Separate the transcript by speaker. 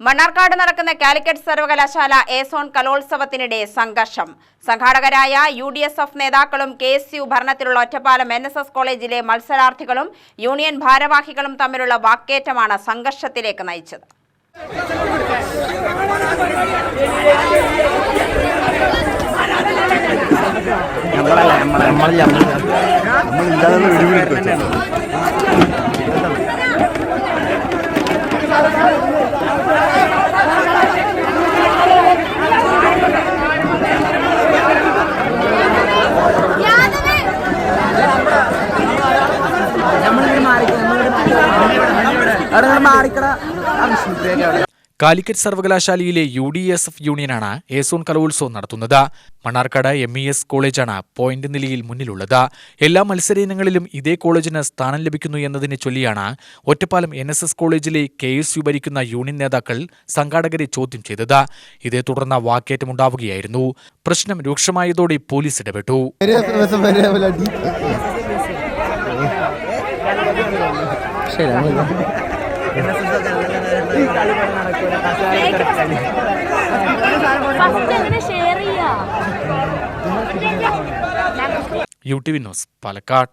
Speaker 1: മണ്ണാർക്കാട് നടക്കുന്ന കാലിക്കറ്റ് സർവകലാശാല എ-സോൺ കലോത്സവത്തിനിടെ സംഘർഷം. സംഘാടകരായ UDSF നേതാക്കളും KSU ഭരണത്തിലുള്ള ഒറ്റപ്പാലം NSS കോളേജിലെ മത്സരാർത്ഥികളും യൂണിയൻ ഭാരവാഹികളും തമ്മിലുള്ള വാക്കേറ്റമാണ് സംഘർഷത്തിലേക്ക് നയിച്ചത്.
Speaker 2: കാലിക്കറ്റ് സർവകലാശാലയിലെ UDSF യൂണിയനാണ് എ-സോൺ കലോത്സവം നടത്തുന്നത്. മണ്ണാർക്കാട് MES കോളേജാണ് പോയിന്റ് നിലയിൽ മുന്നിലുള്ളത്. എല്ലാ മത്സരയിനങ്ങളിലും ഇതേ കോളേജിന് സ്ഥാനം ലഭിക്കുന്നു എന്നതിനെ ചൊല്ലിയാണ് ഒറ്റപ്പാലം NSS കോളേജിലെ KSU ഭരിക്കുന്ന യൂണിയൻ നേതാക്കൾ സംഘാടകരെ ചോദ്യം ചെയ്തത്. ഇതേ തുടർന്ന് വാക്കേറ്റമുണ്ടാവുകയായിരുന്നു. പ്രശ്നം രൂക്ഷമായതോടെ പോലീസ് ഇടപെട്ടു. UTV news Palakkad.